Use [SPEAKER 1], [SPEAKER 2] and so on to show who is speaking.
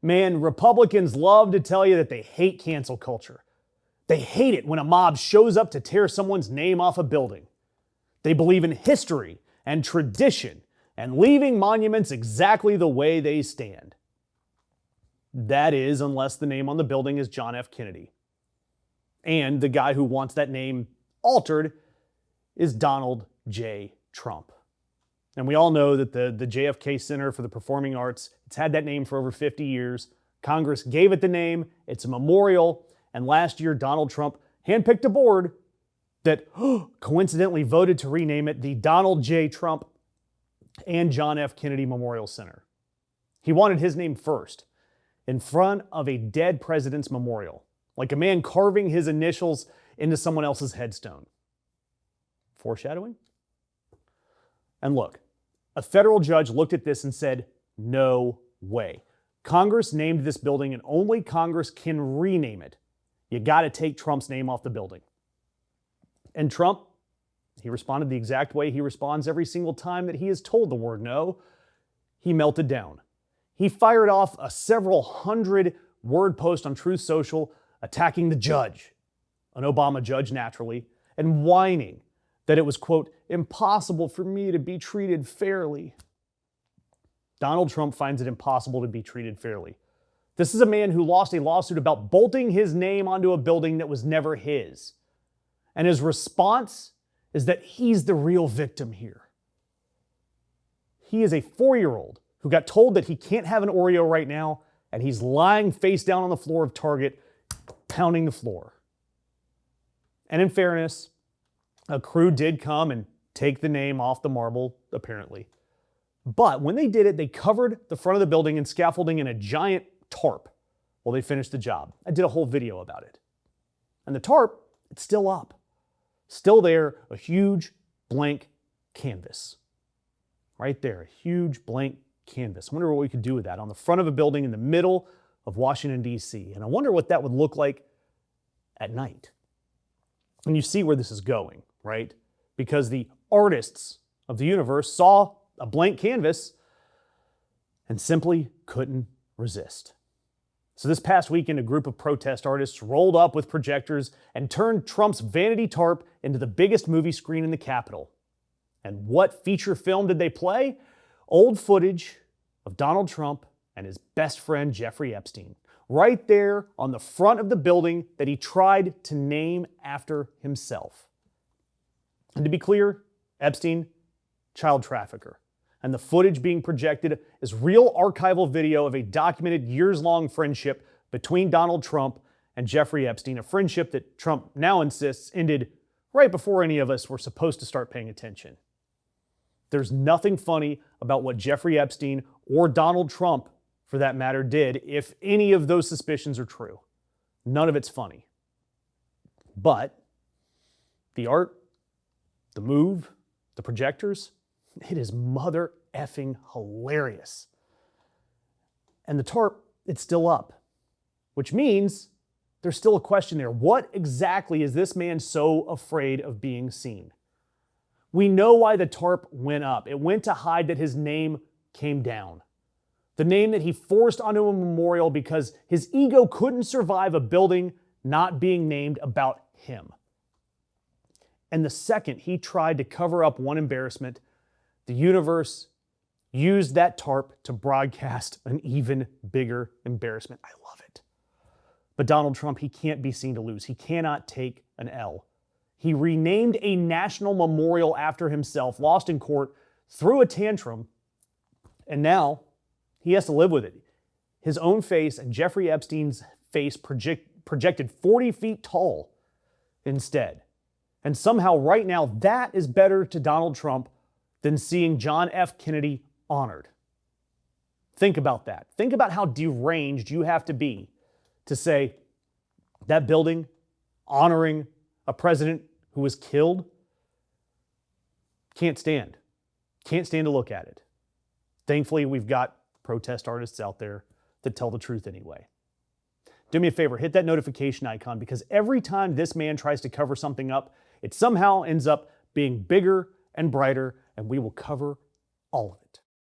[SPEAKER 1] Man, Republicans love to tell you that they hate cancel culture. They hate it when a mob shows up to tear someone's name off a building. They believe in history and tradition and leaving monuments exactly the way they stand. That is, unless the name on the building is John F. Kennedy. And the guy who wants that name altered is Donald J. Trump. And we all know that the JFK Center for the Performing Arts, it's had that name for over 50 years. Congress gave it the name. It's a memorial. And last year, Donald Trump handpicked a board that coincidentally voted to rename it the Donald J. Trump and John F. Kennedy Memorial Center. He wanted his name first, in front of a dead president's memorial, like a man carving his initials into someone else's headstone. Foreshadowing? And look, a federal judge looked at this and said, no way. Congress named this building and only Congress can rename it. You got to take Trump's name off the building. And Trump, he responded the exact way he responds every single time that he is told the word no. He melted down. He fired off a several hundred word post on Truth Social attacking the judge, an Obama judge naturally, and whining that it was, quote, impossible for me to be treated fairly. Donald Trump finds it impossible to be treated fairly. This is a man who lost a lawsuit about bolting his name onto a building that was never his. And his response is that he's the real victim here. He is a 4-year-old who got told that he can't have an Oreo right now, and he's lying face down on the floor of Target, pounding the floor. And in fairness, a crew did come and take the name off the marble, apparently. But when they did it, they covered the front of the building in scaffolding in a giant tarp while they finished the job. I did a whole video about it. And the tarp, it's still up. Still there, a huge blank canvas. Right there, a huge blank canvas. I wonder what we could do with that on the front of a building in the middle of Washington, D.C. And I wonder what that would look like at night. And you see where this is going, right? Because the artists of the universe saw a blank canvas and simply couldn't resist. So this past weekend, a group of protest artists rolled up with projectors and turned Trump's vanity tarp into the biggest movie screen in the Capitol. And what feature film did they play? Old footage of Donald Trump and his best friend, Jeffrey Epstein, right there on the front of the building that he tried to name after himself. And to be clear, Epstein, child trafficker. And the footage being projected is real archival video of a documented years-long friendship between Donald Trump and Jeffrey Epstein, a friendship that Trump now insists ended right before any of us were supposed to start paying attention. There's nothing funny about what Jeffrey Epstein or Donald Trump, for that matter, did if any of those suspicions are true. None of it's funny. But the art, the move, the projectors, it is mother effing hilarious. And the tarp, it's still up, which means there's still a question there. What exactly is this man so afraid of being seen? We know why the tarp went up. It went to hide that his name came down. The name that he forced onto a memorial because his ego couldn't survive a building not being named about him. And the second he tried to cover up one embarrassment, the universe used that tarp to broadcast an even bigger embarrassment. I love it. But Donald Trump, he can't be seen to lose. He cannot take an L. He renamed a national memorial after himself, lost in court, threw a tantrum, and now he has to live with it. His own face and Jeffrey Epstein's face projected 40 feet tall instead. And somehow right now that is better to Donald Trump than seeing John F. Kennedy honored. Think about that. Think about how deranged you have to be to say that building honoring a president who was killed, can't stand to look at it. Thankfully, we've got protest artists out there that tell the truth anyway. Do me a favor, hit that notification icon, because every time this man tries to cover something up, it somehow ends up being bigger and brighter, and we will cover all of it.